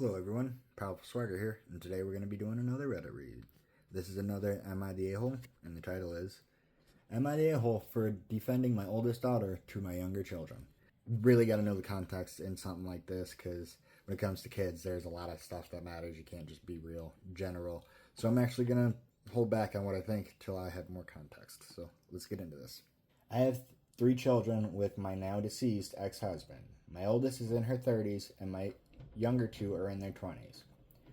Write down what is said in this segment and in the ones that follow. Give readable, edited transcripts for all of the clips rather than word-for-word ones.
Hello everyone, Powerful Swagger here, and today we're going to be doing another Reddit read. This is another Am I the A-hole? And the title is Am I the A-hole for defending my oldest daughter to my younger children? Really got to know the context in something like this, because when it comes to kids, there's a lot of stuff that matters. You can't just be real general. So I'm actually going to hold back on what I think till I have more context. So let's get into this. I have 3 children with my now deceased ex-husband. My oldest is in her 30s, and my younger 2 are in their 20s.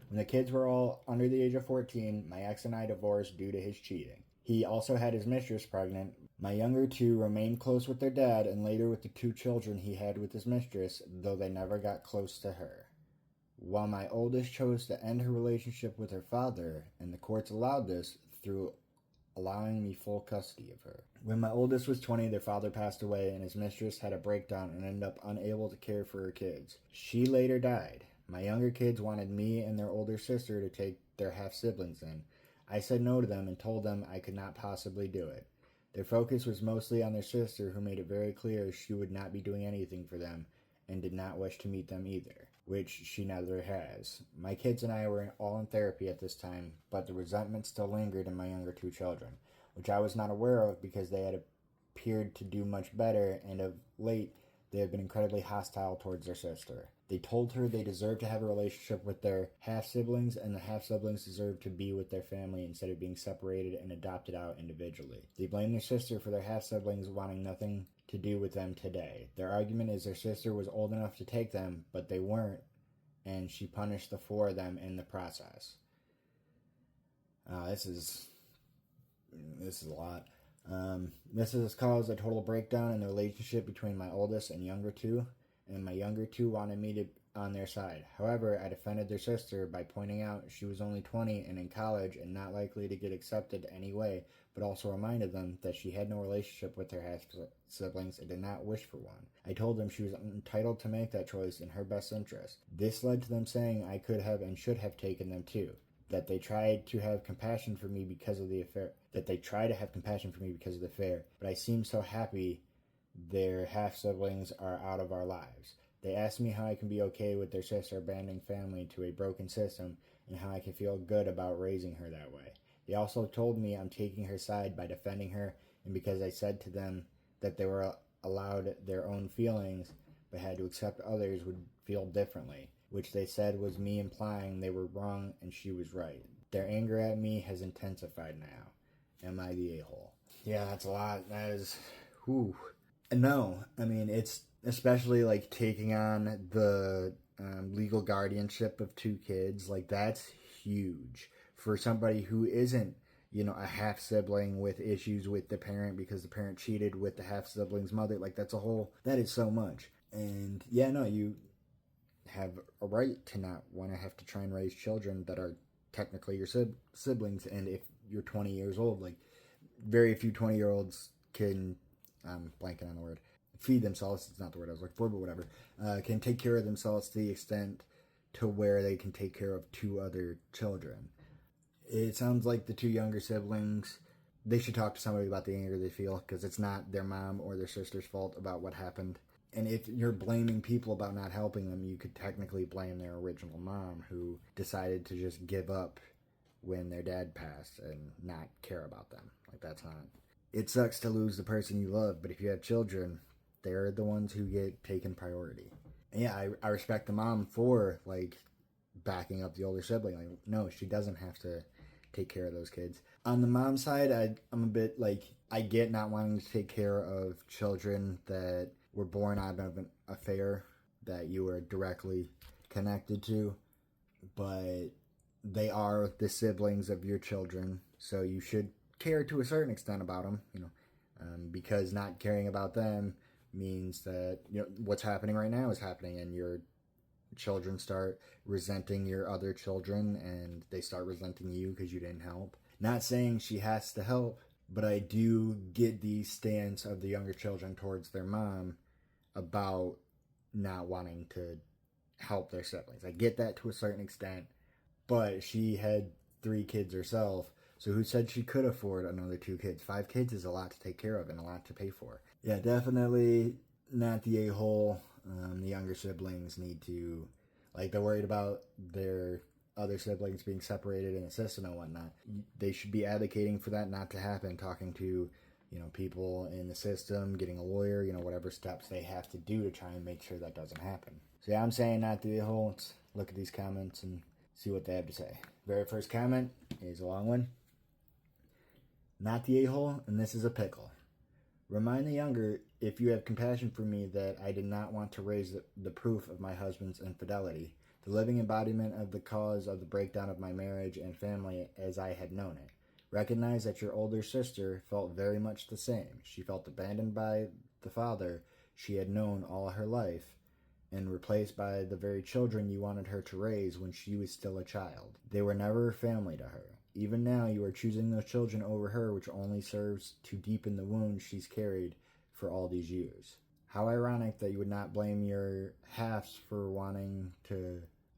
When the kids were all under the age of 14, my ex and I divorced due to his cheating. He also had his mistress pregnant. My younger 2 remained close with their dad and later with the 2 children he had with his mistress, though they never got close to her. While my oldest chose to end her relationship with her father, and the courts allowed this through allowing me full custody of her. When my oldest was 20, their father passed away and his mistress had a breakdown and ended up unable to care for her kids. She later died. My younger kids wanted me and their older sister to take their half-siblings in. I said no to them and told them I could not possibly do it. Their focus was mostly on their sister, who made it very clear she would not be doing anything for them and did not wish to meet them either, which she never has. My kids and I were all in therapy at this time, but the resentment still lingered in my younger 2 children, which I was not aware of because they had appeared to do much better, and of late they have been incredibly hostile towards their sister. They told her they deserved to have a relationship with their half-siblings, and the half-siblings deserved to be with their family instead of being separated and adopted out individually. They blame their sister for their half-siblings wanting nothing to do with them today. Their argument is their sister was old enough to take them, but they weren't, and she punished the 4 of them in the process. This is a lot. This has caused a total breakdown in the relationship between my oldest and younger 2, and my younger 2 wanted me to on their side. However, I defended their sister by pointing out she was only 20 and in college and not likely to get accepted anyway, but also reminded them that she had no relationship with her half-siblings and did not wish for one. I told them she was entitled to make that choice in her best interest. This led to them saying I could have and should have taken them too. That they tried to have compassion for me because of the affair. But I seem so happy their half-siblings are out of our lives. They asked me how I can be okay with their sister abandoning family to a broken system and how I can feel good about raising her that way. They also told me I'm taking her side by defending her, and because I said to them that they were allowed their own feelings but had to accept others would feel differently, which they said was me implying they were wrong and she was right. Their anger at me has intensified now. Am I the a-hole? Yeah, that's a lot. That is, whew. No, I mean, it's especially like taking on the legal guardianship of 2 kids. Like, that's huge for somebody who isn't, a half-sibling with issues with the parent because the parent cheated with the half-sibling's mother. Like, that is so much. And yeah, no, you have a right to not want to have to try and raise children that are technically your siblings. And if you're 20 years old, like, very few 20-year-olds can, I'm blanking on the word, feed themselves, it's not the word I was looking for, but whatever, can take care of themselves to the extent to where they can take care of 2 other children. It sounds like the 2 younger siblings, they should talk to somebody about the anger they feel, because it's not their mom or their sister's fault about what happened. And if you're blaming people about not helping them, you could technically blame their original mom, who decided to just give up when their dad passed and not care about them. Like, that's not... It sucks to lose the person you love, but if you have children, they're the ones who get taken priority. And yeah, I respect the mom for, like, backing up the older sibling. Like, no, she doesn't have to take care of those kids. On the mom side, I'm a bit, like, I get not wanting to take care of children that were born out of an affair that you were directly connected to, but they are the siblings of your children, so you should care to a certain extent about them, because not caring about them means that what's happening right now is happening, and your children start resenting your other children, and they start resenting you because you didn't help. Not saying she has to help, but I do get the stance of the younger children towards their mom about not wanting to help their siblings. I get that to a certain extent, but she had 3 kids herself, so who said she could afford another 2 kids? 5 kids is a lot to take care of and a lot to pay for. Yeah, definitely not the a-hole. The younger siblings need to Like, they're worried about their other siblings being separated in the system and whatnot. They should be advocating for that not to happen, talking to, people in the system, getting a lawyer, whatever steps they have to do to try and make sure that doesn't happen. So yeah, I'm saying not the a-hole. Let's look at these comments and see what they have to say. Very first comment is a long one. Not the a-hole, and this is a pickle. Remind the younger, if you have compassion for me, that I did not want to raise the proof of my husband's infidelity, the living embodiment of the cause of the breakdown of my marriage and family as I had known it. Recognize that your older sister felt very much the same. She felt abandoned by the father she had known all her life and replaced by the very children you wanted her to raise when she was still a child. They were never family to her. Even now, you are choosing those children over her, which only serves to deepen the wound she's carried for all these years. How ironic that you would not blame your halves for wanting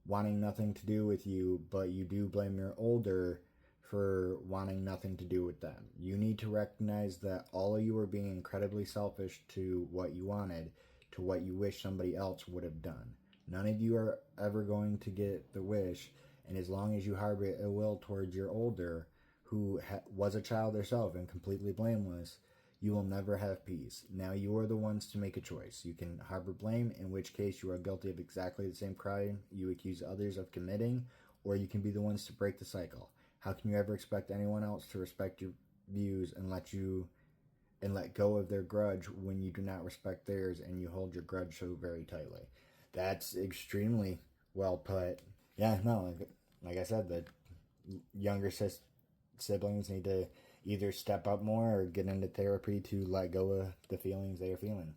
nothing to do with you, but you do blame your older for wanting nothing to do with them. You need to recognize that all of you are being incredibly selfish to what you wanted, to what you wish somebody else would have done. None of you are ever going to get the wish, and as long as you harbor ill will towards your older, who was a child herself and completely blameless, you will never have peace. Now you are the ones to make a choice. You can harbor blame, in which case you are guilty of exactly the same crime you accuse others of committing, or you can be the ones to break the cycle. How can you ever expect anyone else to respect your views and let go of their grudge when you do not respect theirs and you hold your grudge so very tightly? That's extremely well put. Yeah, no, like I said, the younger siblings need to either step up more or get into therapy to let go of the feelings they are feeling.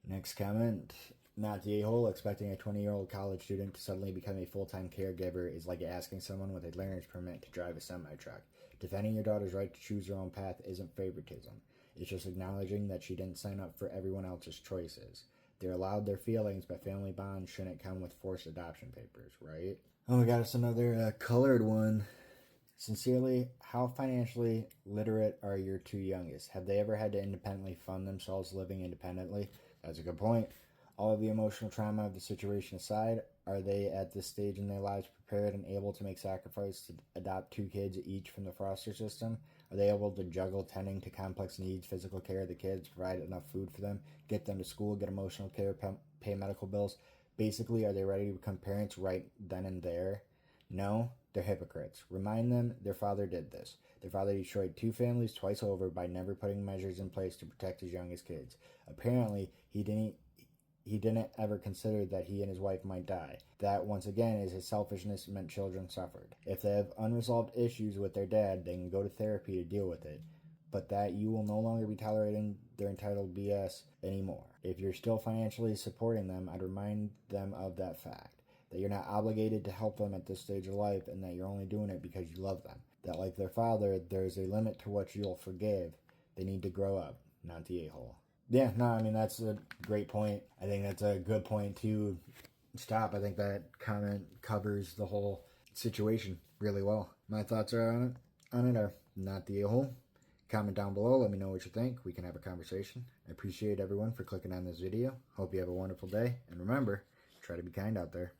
Next comment. Not the a-hole. Expecting a 20-year-old college student to suddenly become a full-time caregiver is like asking someone with a learner's permit to drive a semi-truck. Defending your daughter's right to choose her own path isn't favoritism. It's just acknowledging that she didn't sign up for everyone else's choices. They're allowed their feelings, but family bonds shouldn't come with forced adoption papers, right? Oh, we got us another colored one. Sincerely, how financially literate are your two youngest? Have they ever had to independently fund themselves living independently? That's a good point. All of the emotional trauma of the situation aside, are they at this stage in their lives prepared and able to make sacrifice to adopt 2 kids each from the foster system? Are they able to juggle tending to complex needs, physical care of the kids, provide enough food for them, get them to school, get emotional care, pay medical bills? Basically, are they ready to become parents right then and there? No, they're hypocrites. Remind them their father did this. Their father destroyed 2 families twice over by never putting measures in place to protect his youngest kids. Apparently, he didn't ever consider that he and his wife might die. That, once again, is his selfishness meant children suffered. If they have unresolved issues with their dad, they can go to therapy to deal with it. But that you will no longer be tolerating their entitled BS anymore. If you're still financially supporting them, I'd remind them of that fact. That you're not obligated to help them at this stage of life and that you're only doing it because you love them. That, like their father, there's a limit to what you'll forgive. They need to grow up, not the a-hole. Yeah, no, I mean, that's a great point. I think that's a good point to stop. I think that comment covers the whole situation really well. My thoughts on it are not the a-hole. Comment down below. Let me know what you think. We can have a conversation. I appreciate everyone for clicking on this video. Hope you have a wonderful day. And remember, try to be kind out there.